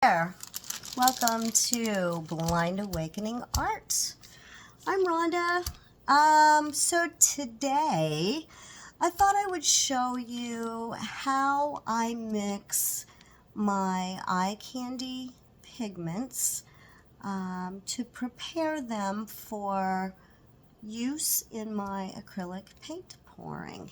There. Welcome to Blind Awakening Art. I'm Rhonda. So today I thought I would show you how I mix my eye candy pigments to prepare them for use in my acrylic paint pouring.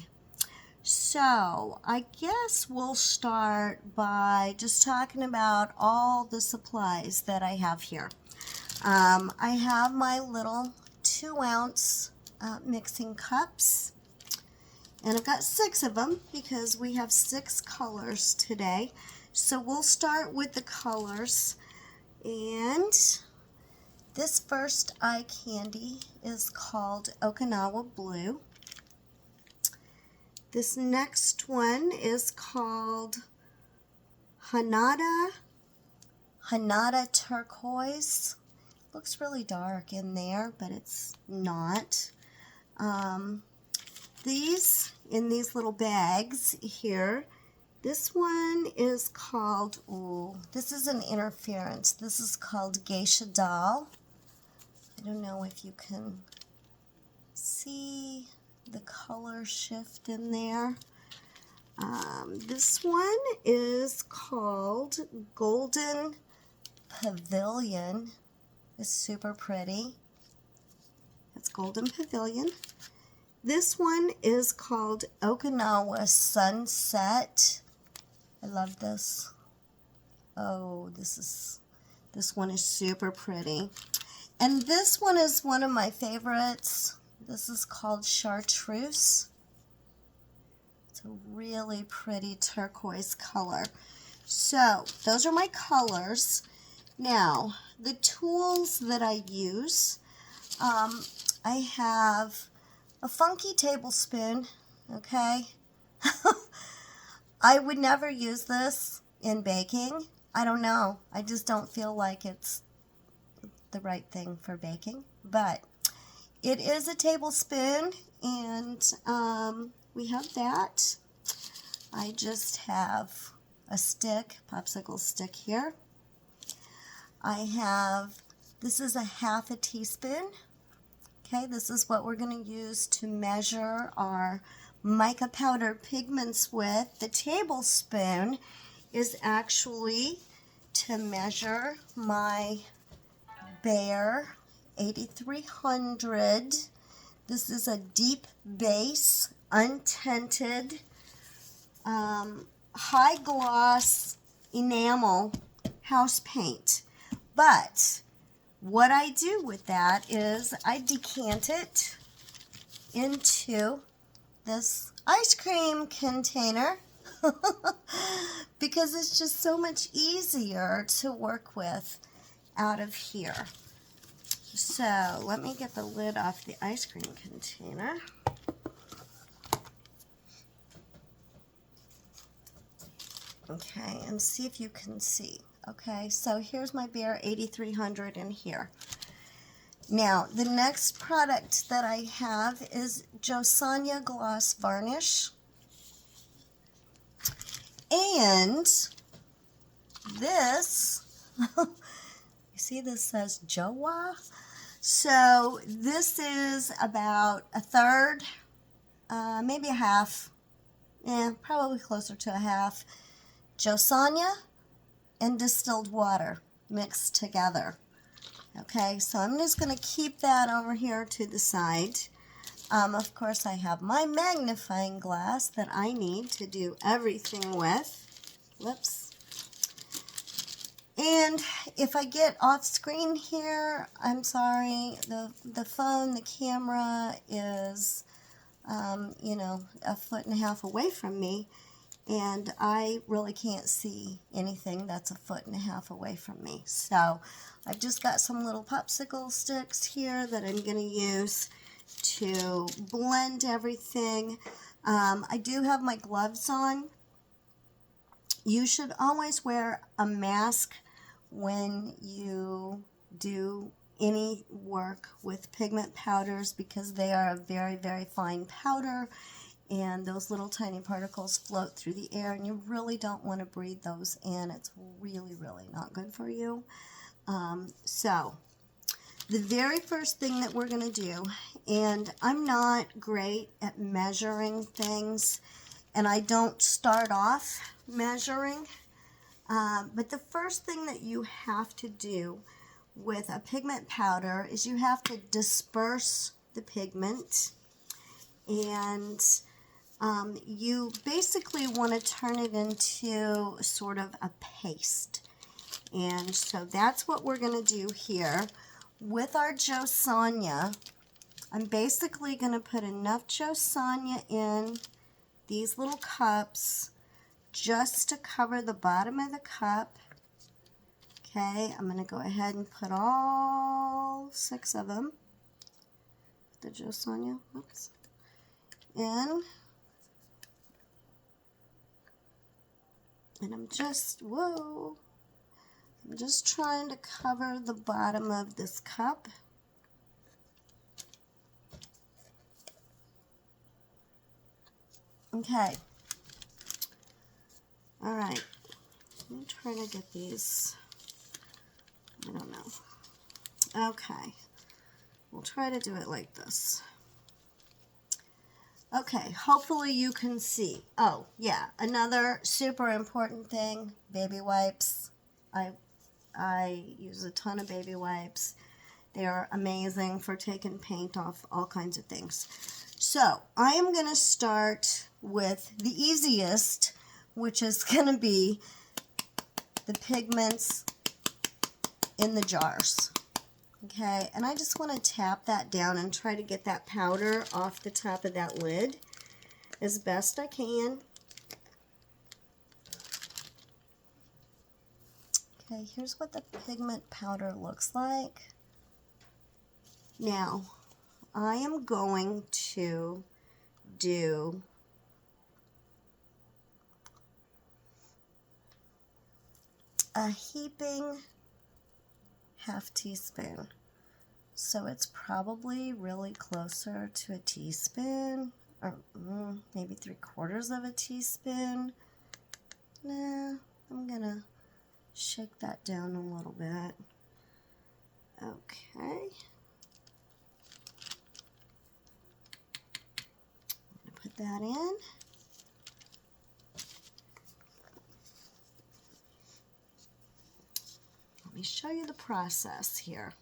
So I guess we'll start by just talking about all the supplies that I have here. I have my little 2-ounce mixing cups, and I've got 6 of them because we have 6 colors today. So we'll start with the colors, and this first eye candy is called Okinawa Blue. This next one is called Hanada Turquoise. Looks really dark in there, but it's not. These in these little bags here. This one is called, this is an interference. This is called Geisha Doll. I don't know if you can see the color shift in there. This one is called Golden Pavilion. It's super pretty. It's Golden Pavilion. This one is called Okinawa Sunset. I love this. Oh, this one is super pretty. And this one is one of my favorites. This is called Chartreuse. It's a really pretty turquoise color. So those are my colors. Now, the tools that I use, I have a funky tablespoon, okay? I would never use this in baking. I don't know. I just don't feel like it's the right thing for baking, but it is a tablespoon, and we have that. I just have a stick, popsicle stick here. I have, this is a half a teaspoon. Okay, this is what we're going to use to measure our mica powder pigments with. The tablespoon is actually to measure my Bear 8300. This is a deep base, untinted, high gloss enamel house paint. But what I do with that is I decant it into this ice cream container because it's just so much easier to work with out of here. So let me get the lid off the ice cream container. Okay, and see if you can see. Okay, so here's my Bear 8300 in here. Now, the next product that I have is Josanya Gloss Varnish. And this, you see this says Jowa? So this is about a third, maybe a half, probably closer to a half, Josanya and distilled water mixed together. Okay, so I'm just going to keep that over here to the side. Of course, I have my magnifying glass that I need to do everything with. Whoops. And if I get off screen here, I'm sorry, the phone, the camera is, you know, 1.5 feet away from me, and I really can't see anything that's 1.5 feet away from me. So I've just got some little popsicle sticks here that I'm going to use to blend everything. I do have my gloves on. You should always wear a mask when you do any work with pigment powders because they are a very, very fine powder, and those little tiny particles float through the air, and you really don't want to breathe those in. It's really, really not good for you. So the very first thing that we're going to do, and I'm not great at measuring things, and I don't start off measuring, but the first thing that you have to do with a pigment powder is you have to disperse the pigment, and you basically want to turn it into sort of a paste. And so that's what we're going to do here. With our Joe Sonia, I'm basically going to put enough Joe Sonia in these little cups just to cover the bottom of the cup. Okay, I'm going to go ahead and put all 6 of them, the Joe Sonia, oops, in. And I'm just trying to cover the bottom of this cup. Okay. All right. Let me try to get these. I don't know. Okay. We'll try to do it like this. Okay, hopefully you can see. Oh, yeah, another super important thing, baby wipes. I use a ton of baby wipes. They're amazing for taking paint off all kinds of things. So I am going to start with the easiest, which is going to be the pigments in the jars. Okay, and I just want to tap that down and try to get that powder off the top of that lid as best I can. Okay, here's what the pigment powder looks like. Now, I am going to do a heaping ½ teaspoon. So it's probably really closer to a teaspoon, or maybe 3/4 of a teaspoon. Nah, I'm gonna shake that down a little bit. Okay. I'm gonna put that in. Let me show you the process here.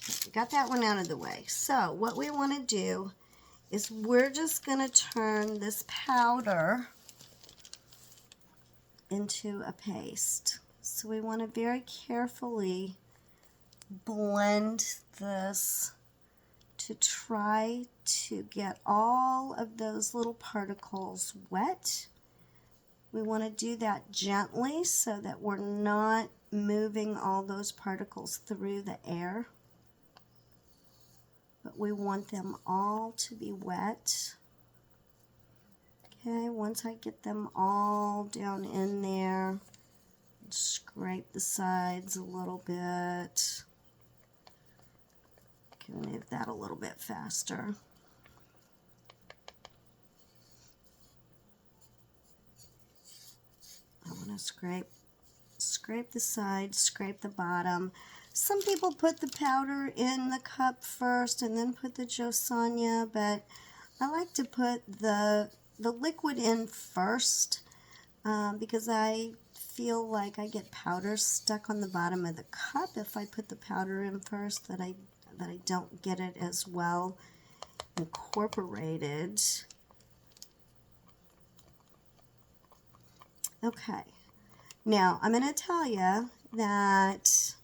Okay, got that one out of the way. So what we want to do is we're just going to turn this powder into a paste. So we want to very carefully blend this to try to get all of those little particles wet. We want to do that gently so that we're not moving all those particles through the air. But we want them all to be wet. Okay, once I get them all down in there, scrape the sides a little bit. Can move that a little bit faster. I want to scrape the sides, scrape the bottom. Some people put the powder in the cup first and then put the Joe Sonia, but I like to put the liquid in first because I feel like I get powder stuck on the bottom of the cup if I put the powder in first, that I don't get it as well incorporated. Okay, now I'm going to tell you that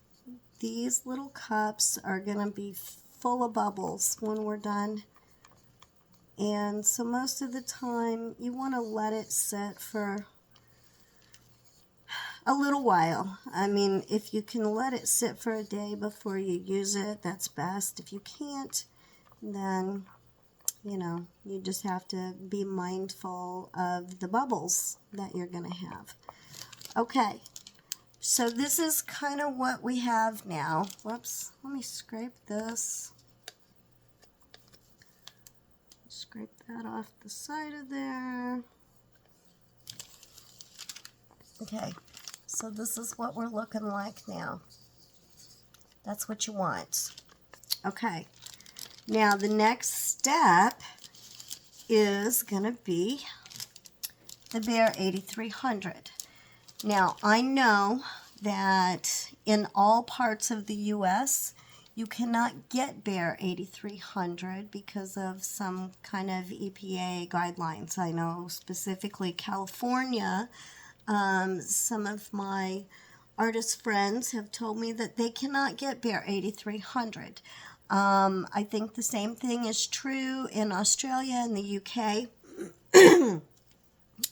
these little cups are going to be full of bubbles when we're done. And so most of the time you want to let it sit for a little while. I mean, if you can let it sit for a day before you use it, that's best. If you can't, then, you know, you just have to be mindful of the bubbles that you're going to have. Okay. So this is kind of what we have now. Whoops, let me scrape this. Scrape that off the side of there. Okay, so this is what we're looking like now. That's what you want. Okay, now the next step is going to be the Behr 8300. Now, I know that in all parts of the U.S., you cannot get Behr 8300 because of some kind of EPA guidelines. I know specifically California, some of my artist friends have told me that they cannot get Behr 8300. I think the same thing is true in Australia and the UK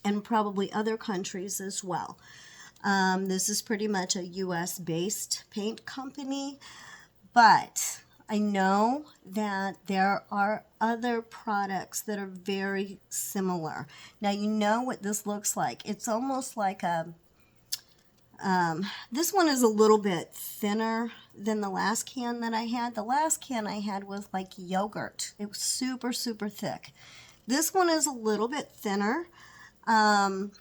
and probably other countries as well. This is pretty much a US-based paint company, but I know that there are other products that are very similar. Now, you know what this looks like. It's almost like a, this one is a little bit thinner than the last can that I had. The last can I had was like yogurt. It was super, super thick. This one is a little bit thinner, and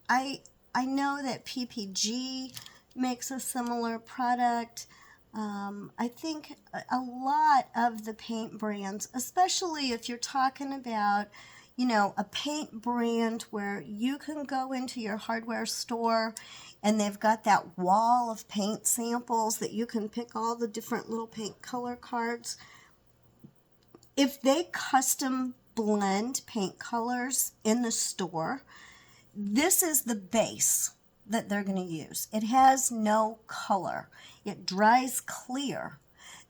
I know that PPG makes a similar product. I think a lot of the paint brands, especially if you're talking about, you know, a paint brand where you can go into your hardware store and they've got that wall of paint samples that you can pick all the different little paint color cards. If they custom blend paint colors in the store, this is the base that they're going to use. It has no color. It dries clear.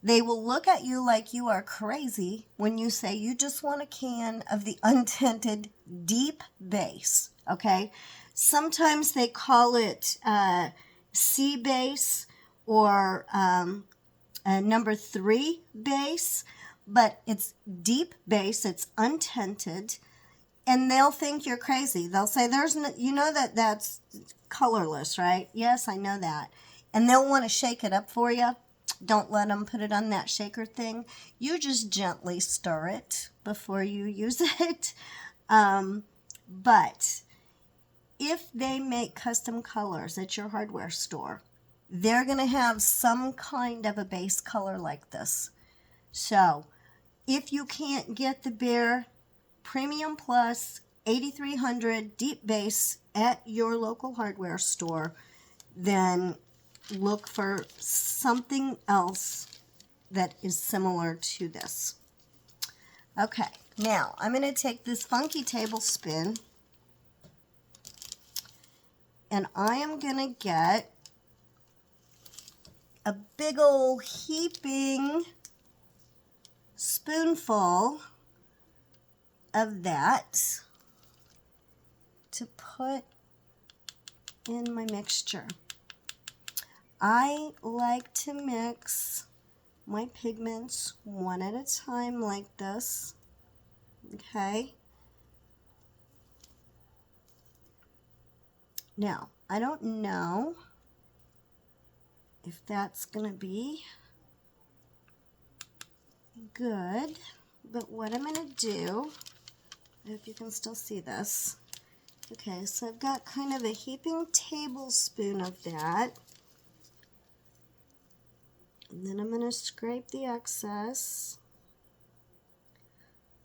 They will look at you like you are crazy when you say you just want a can of the untinted deep base, okay? Sometimes they call it C base or number 3 base, but it's deep base, it's untinted, and they'll think you're crazy. They'll say, "There's no, you know that's colorless, right?" "Yes, I know that." And they'll want to shake it up for you. Don't let them put it on that shaker thing. You just gently stir it before you use it. But if they make custom colors at your hardware store, they're going to have some kind of a base color like this. So if you can't get the Behr Premium Plus 8300 Deep Base at your local hardware store, then look for something else that is similar to this. Okay, now I'm going to take this funky tablespoon and I am going to get a big old heaping spoonful of that to put in my mixture. I like to mix my pigments one at a time like this, okay? Now, I don't know if that's going to be good, but what I'm going to do, I hope you can still see this. Okay, so I've got kind of a heaping tablespoon of that. And then I'm going to scrape the excess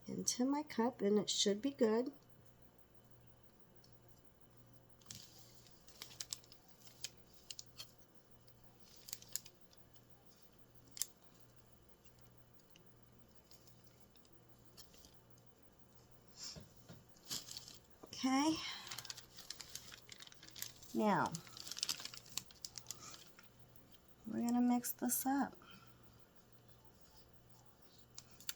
into my cup, and it should be good. Okay. Now, we're going to mix this up.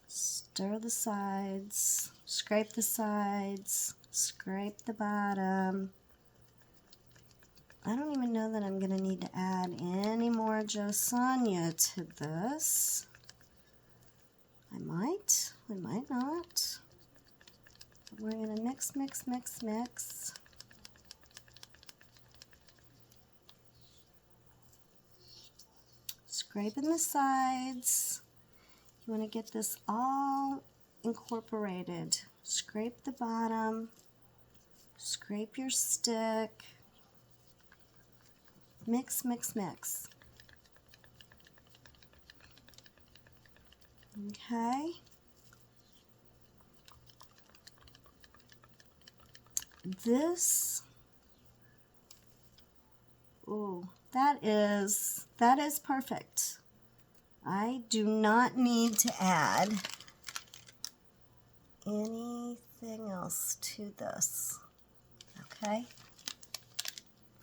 Stir the sides, scrape the sides, scrape the bottom. I don't even know that I'm going to need to add any more Josanya to this. I might not. We're going to mix, mix, mix, mix. Scraping the sides. You want to get this all incorporated. Scrape the bottom, scrape your stick, mix, mix, mix. Okay. This, oh, that is perfect. I do not need to add anything else to this. Okay.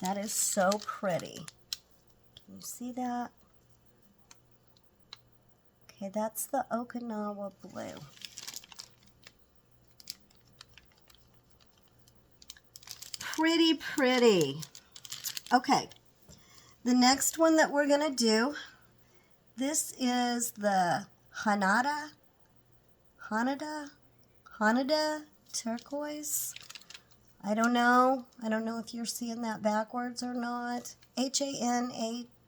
That is so pretty. Can you see that? Okay, that's the Okinawa blue. Pretty, pretty. Okay, the next one that we're gonna do, this is the Hanada turquoise. I don't know if you're seeing that backwards or not. Hanada,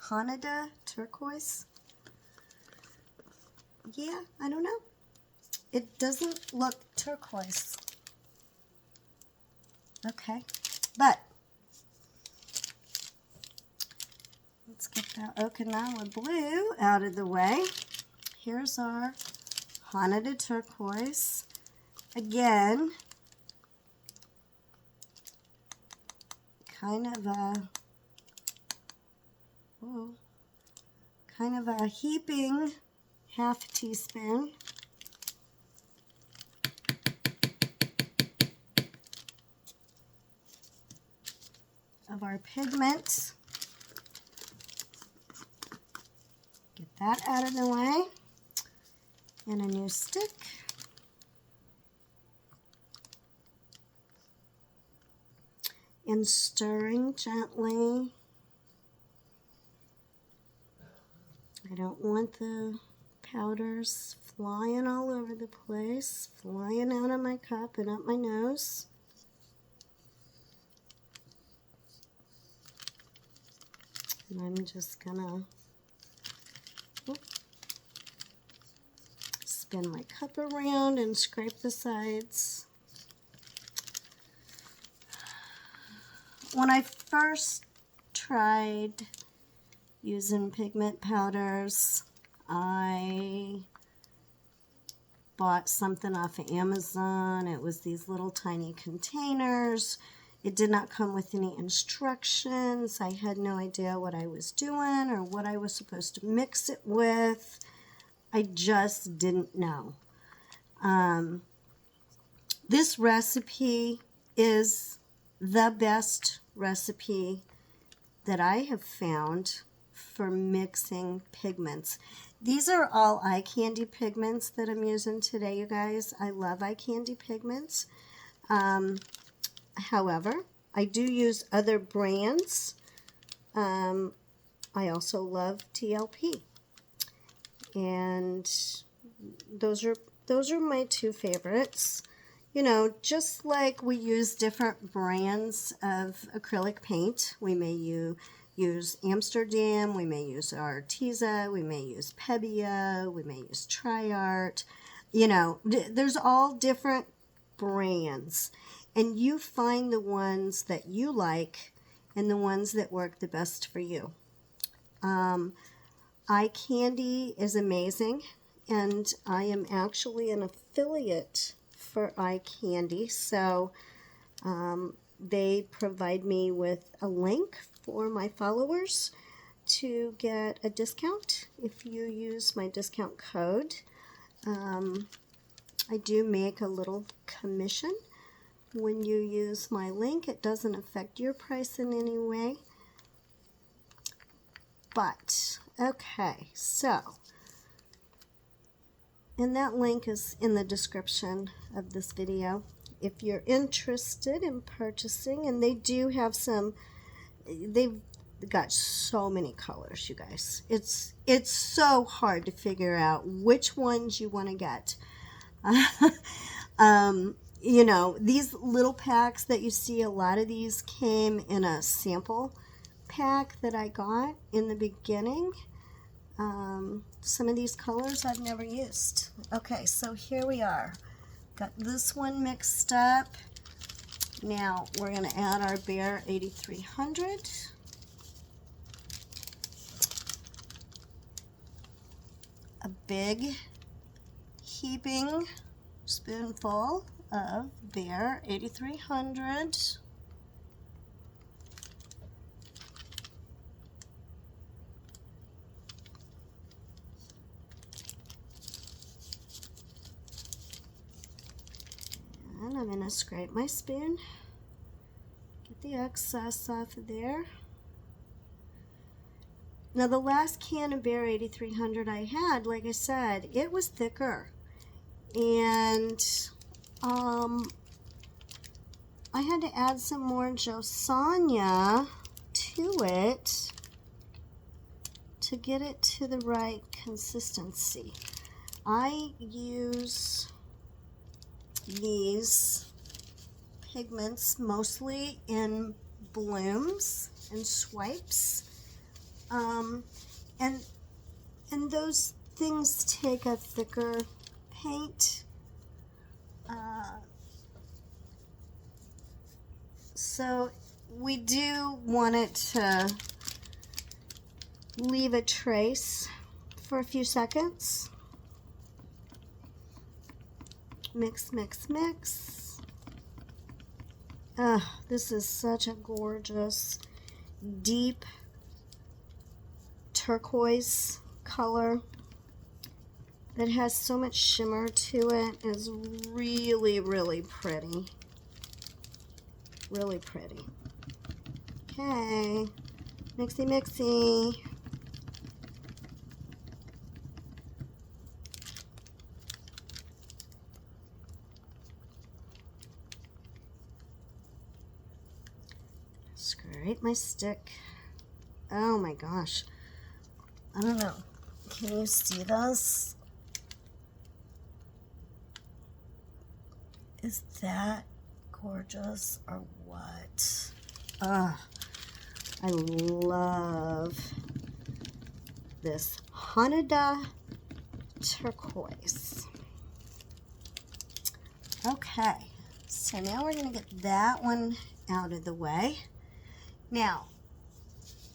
Hanada turquoise. Yeah, I don't know. It doesn't look turquoise. Okay, but let's get that Okinawa blue out of the way. Here's our Hanada turquoise. Again, kind of a heaping half teaspoon of our pigment. Get that out of the way. And a new stick. And stirring gently. I don't want the powders flying all over the place, flying out of my cup and up my nose. And I'm just gonna spin my cup around and scrape the sides. When I first tried using pigment powders, I bought something off of Amazon. It was these little tiny containers. It did not come with any instructions. I had no idea what I was doing or what I was supposed to mix it with. I just didn't know. This recipe is the best recipe that I have found for mixing pigments. These are all eye candy pigments that I'm using today, you guys. I love eye candy pigments. However, I do use other brands. I also love TLP. And those are my two favorites. You know, just like we use different brands of acrylic paint, we may use Amsterdam, we may use Arteza, we may use Pebia, we may use Triart. You know, there's all different brands. And you find the ones that you like and the ones that work the best for you. Eye Candy is amazing, and I am actually an affiliate for Eye Candy, so they provide me with a link for my followers to get a discount if you use my discount code. I do make a little commission when you use my link. It doesn't affect your price in any way. But, okay, so, and that link is in the description of this video if you're interested in purchasing. And they do have some, they've got so many colors, you guys. It's so hard to figure out which ones you want to get. You know, these little packs that you see, a lot of these came in a sample pack that I got in the beginning. Some of these colors I've never used. Okay, so here we are. Got this one mixed up. Now we're going to add our Bear 8300. A big heaping spoonful of Bear 8300. And I'm going to scrape my spoon, get the excess off of there. Now the last can of Bear 8300 I had, like I said, it was thicker. And I had to add some more Josanya to it to get it to the right consistency. I use these pigments mostly in blooms and swipes, and those things take a thicker paint, so we do want it to leave a trace for a few seconds. Mix, mix, mix. This is such a gorgeous, deep turquoise color that has so much shimmer to it. It's really, really pretty. Really pretty. Okay, mixy, mixy. Scrape my stick. Oh my gosh. I don't know. Can you see this? Is that gorgeous or what? I love this Hanada turquoise. Okay, so now we're going to get that one out of the way. Now,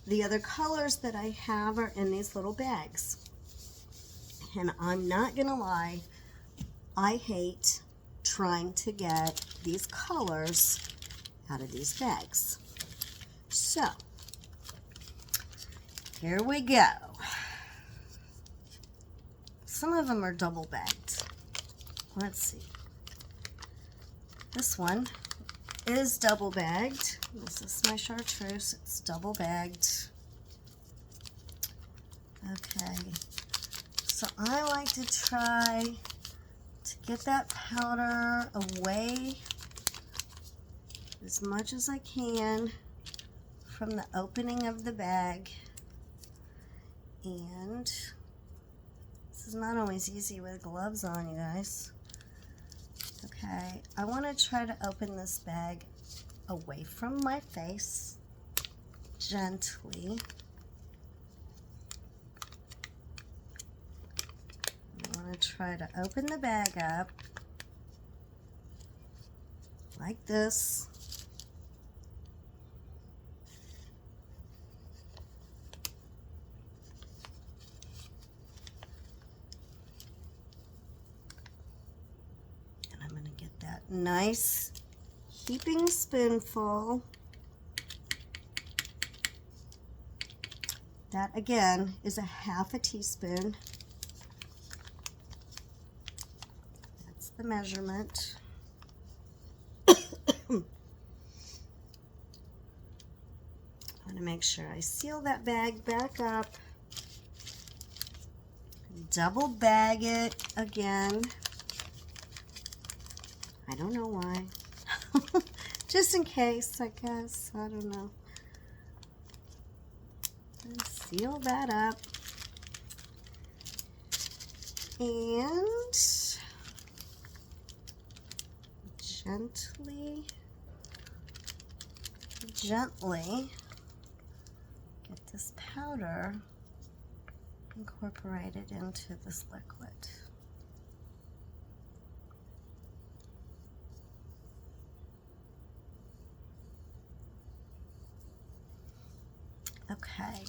the other colors that I have are in these little bags. And I'm not going to lie, I hate trying to get these colors out of these bags. So, here we go. Some of them are double bagged. Let's see. This one is double bagged. This is my chartreuse. It's double bagged. Okay. So I like to try to get that powder away as much as I can from the opening of the bag. And this is not always easy with gloves on, you guys. Okay, I want to try to open this bag away from my face, gently. I want to try to open the bag up like this. And I'm going to get that nice heaping spoonful. That again is a half a teaspoon. That's the measurement. I want to make sure I seal that bag back up. Double bag it again. I don't know why. Just in case, I guess. I don't know. And seal that up. And gently get this powder incorporate it into this liquid. Okay.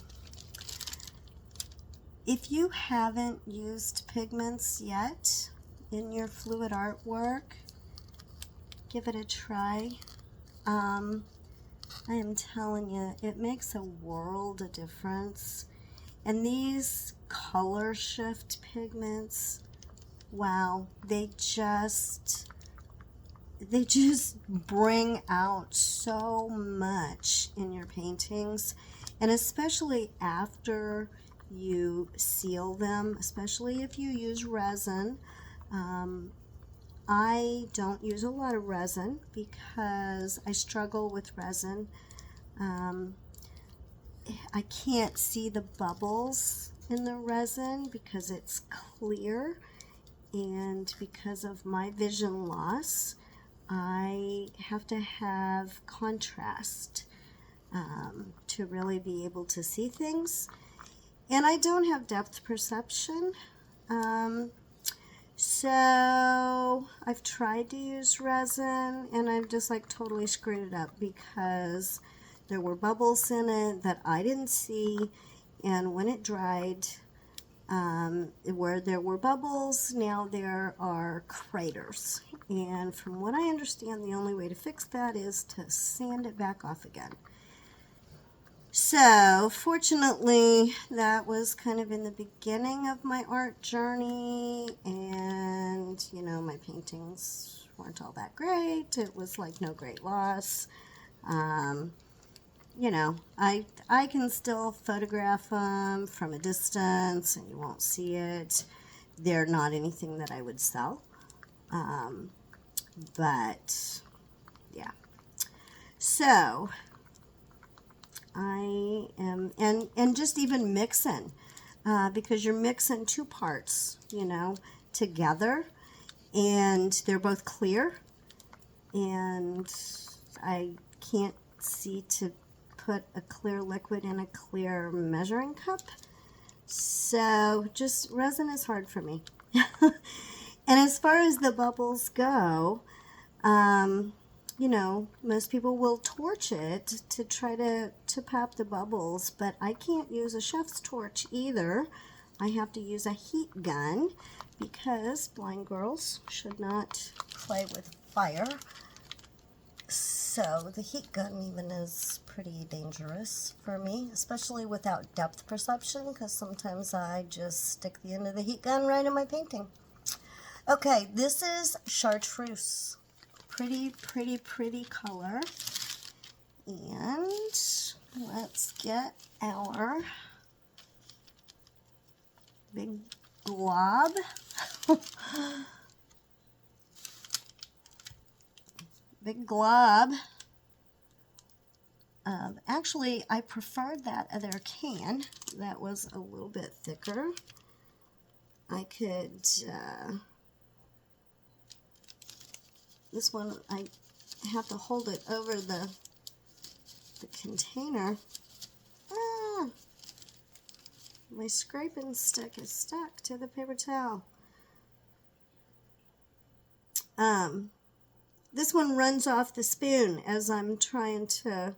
If you haven't used pigments yet in your fluid artwork, give it a try. I am telling you, it makes a world of difference. And these color shift pigments, wow, they just bring out so much in your paintings, and especially after you seal them, especially if you use resin. I don't use a lot of resin because I struggle with resin. I can't see the bubbles in the resin because it's clear, and because of my vision loss, I have to have contrast to really be able to see things. And I don't have depth perception. So I've tried to use resin, and I've just like totally screwed it up because there were bubbles in it that I didn't see, and when it dried, where there were bubbles, now there are craters. And from what I understand, the only way to fix that is to sand it back off again. So fortunately, that was kind of in the beginning of my art journey, and you know, my paintings weren't all that great. It was like no great loss. You know, I can still photograph them from a distance and you won't see it. They're not anything that I would sell. But yeah. So I am, and just even mixing, because you're mixing two parts, you know, together, and they're both clear, and I can't see to put a clear liquid in a clear measuring cup. So just resin is hard for me. And as far as the bubbles go, you know, most people will torch it to try to pop the bubbles, but I can't use a chef's torch either. I have to use a heat gun because blind girls should not play with fire. So the heat gun even is pretty dangerous for me, especially without depth perception, because sometimes I just stick the end of the heat gun right in my painting. Okay, this is chartreuse. Pretty, pretty, pretty color. And let's get our big glob. Big glob. Actually, I preferred that other can. That was a little bit thicker. I could... this one, I have to hold it over the container. Ah, my scraping stick is stuck to the paper towel. This one runs off the spoon as I'm trying to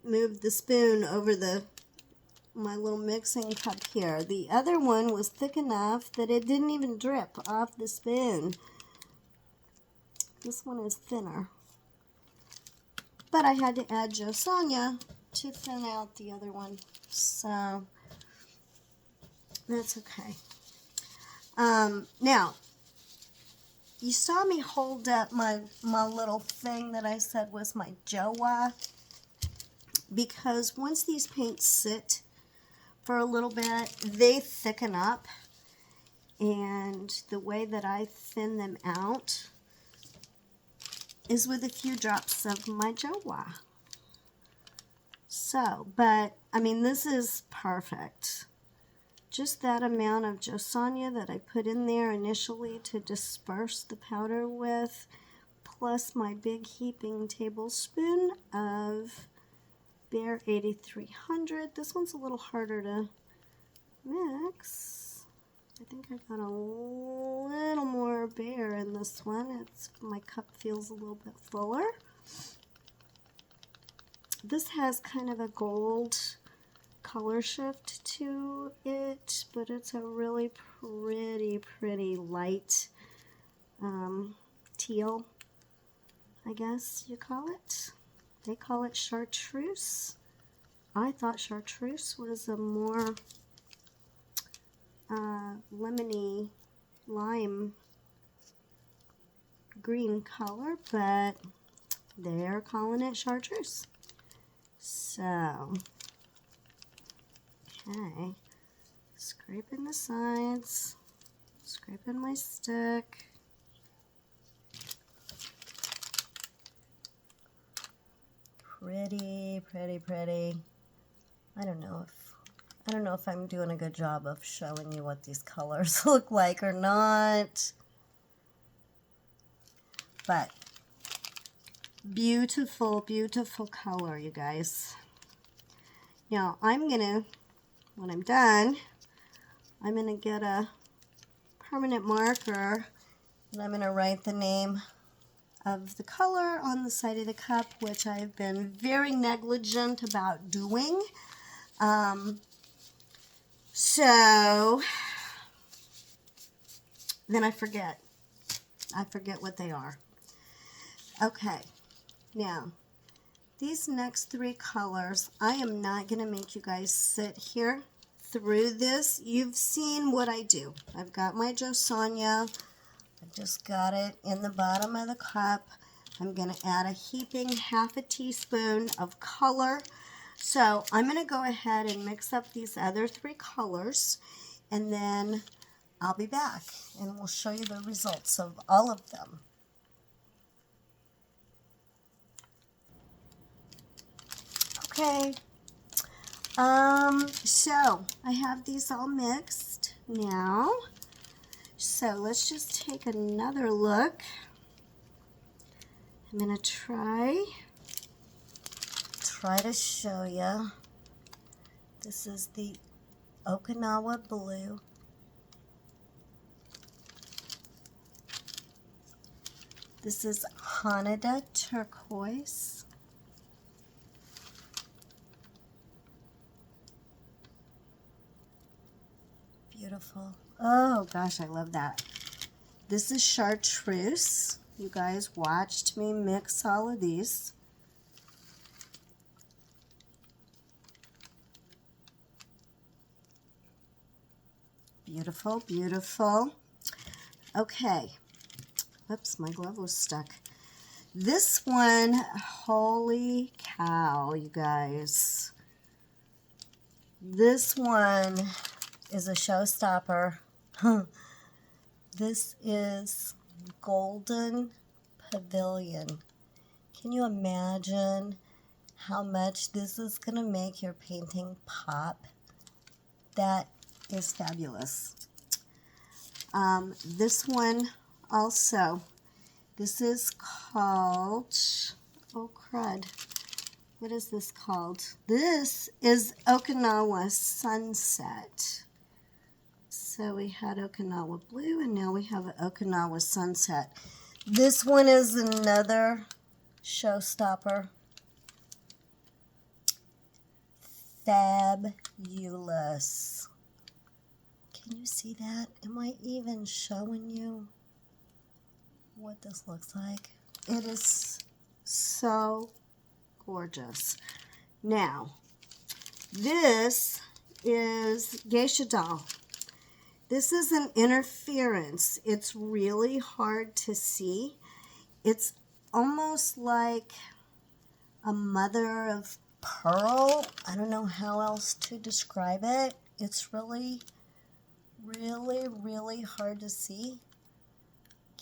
move the spoon over my little mixing cup here. The other one was thick enough that it didn't even drip off the spoon. This one is thinner. But I had to add Joe Sonia to thin out the other one. So that's okay. Now, you saw me hold up my little thing that I said was my Jowa, because once these paints sit for a little bit, they thicken up, and the way that I thin them out is with a few drops of my Jowa. So, but I mean, this is perfect. Just that amount of Joe Sonia that I put in there initially to disperse the powder with, plus my big heaping tablespoon of Bear 8300. This one's a little harder to mix. I think I got a little more bare in this one. My cup feels a little bit fuller. This has kind of a gold color shift to it, but it's a really pretty light teal, I guess you call it. They call it chartreuse. I thought chartreuse was a more lemony lime green color, but they're calling it chartreuse. So, okay, scraping the sides, scraping my stick. Pretty. I don't know if I'm doing a good job of showing you what these colors look like or not. But beautiful color, you guys. Now when I'm done, I'm gonna get a permanent marker and I'm gonna write the name of the color on the side of the cup, which I've been very negligent about doing. So then I forget what they are. Okay, now these next three colors, I am not going to make you guys sit here through this. You've seen what I do. I've got my Josanya. I just got it in the bottom of the cup. I'm going to add a heaping half a teaspoon of color. So I'm going to go ahead and mix up these other three colors, and then I'll be back and we'll show you the results of all of them. Okay, so I have these all mixed now. So let's just take another look. I'm gonna try to show you. This is the Okinawa blue. This is Haneda turquoise. Beautiful. Oh gosh, I love that. This is chartreuse. You guys watched me mix all of these. Beautiful. Okay. Oops, my glove was stuck. This one, holy cow, you guys. This one is a showstopper. This is Golden Pavilion. Can you imagine how much this is going to make your painting pop? That is fabulous. This one also, this is called, oh crud, what is this called? This is Okinawa Sunset. So we had Okinawa Blue, and now we have Okinawa Sunset. This one is another showstopper. Fabulous. Can you see that? Am I even showing you what this looks like? It is so gorgeous. Now, this is Geisha Doll. This is an interference. It's really hard to see. It's almost like a mother of pearl. I don't know how else to describe it. It's really hard to see.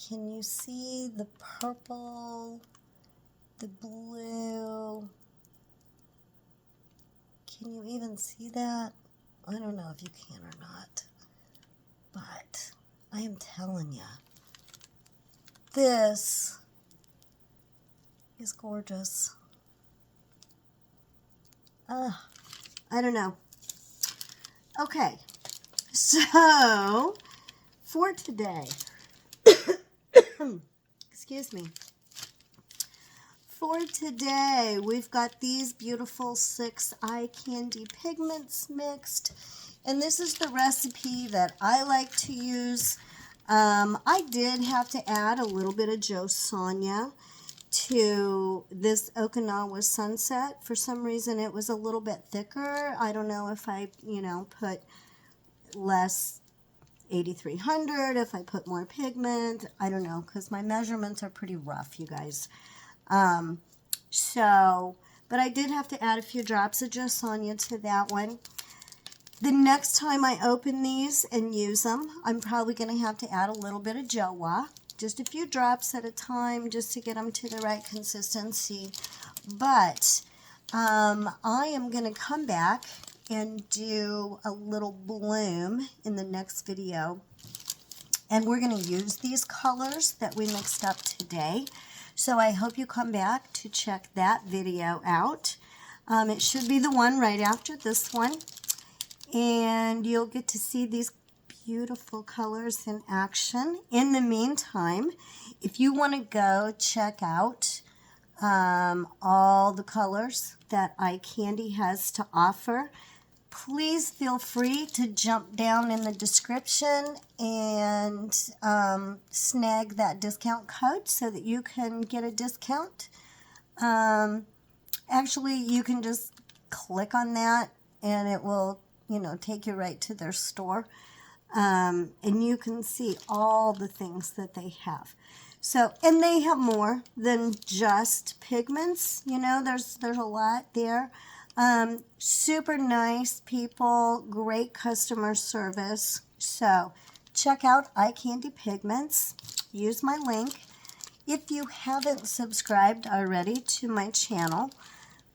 Can you see the purple, the blue? Can you even see that? I don't know if you can or not. But I am telling you, this is gorgeous. I don't know. Okay, So, for today, excuse me, for today, we've got these beautiful 6 eye candy pigments mixed, and this is the recipe that I like to use. I did have to add a little bit of Joe Sonia to this Okinawa Sunset. For some reason, it was a little bit thicker. I don't know if I, put less 8300, if I put more pigment. I don't know, because my measurements are pretty rough, you guys. But I did have to add a few drops of Joe Sonia to that one. The next time I open these and use them, I'm probably going to have to add a little bit of Joa. Just a few drops at a time just to get them to the right consistency. But I am going to come back and do a little bloom in the next video. And we're going to use these colors that we mixed up today. So I hope you come back to check that video out. It should be the one right after this one. And you'll get to see these beautiful colors in action. In the meantime, if you want to go check out all the colors that Eye Candy has to offer, please feel free to jump down in the description and snag that discount code so that you can get a discount. Actually, you can just click on that and it will, take you right to their store. And you can see all the things that they have. So, and they have more than just pigments. There's a lot there. Super nice people, great customer service. So check out Eye Candy Pigments. Use my link. If you haven't subscribed already to my channel,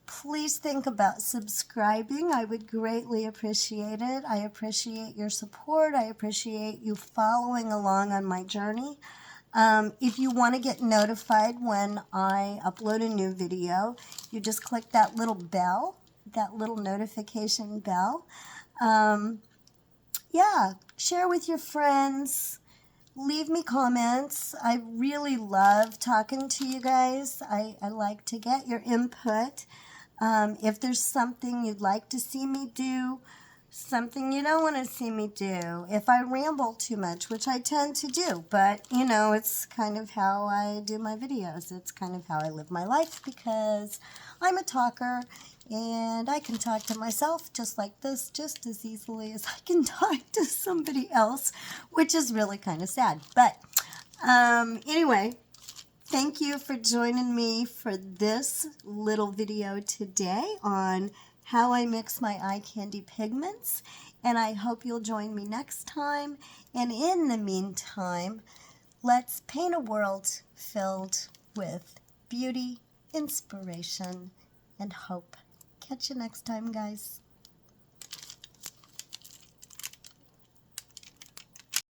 please think about subscribing. I would greatly appreciate it. I appreciate your support. I appreciate you following along on my journey. If you want to get notified when I upload a new video, you just click that little bell, that little notification bell. Yeah, share with your friends. Leave me comments. I really love talking to you guys. I like to get your input. If there's something you'd like to see me do, something you don't want to see me do, if I ramble too much, which I tend to do, but, it's kind of how I do my videos. It's kind of how I live my life because I'm a talker and I can talk to myself just like this, just as easily as I can talk to somebody else, which is really kind of sad. But anyway, thank you for joining me for this little video today on how I mix my eye candy pigments. And I hope you'll join me next time. And in the meantime, let's paint a world filled with beauty, inspiration, and hope. Catch you next time, guys.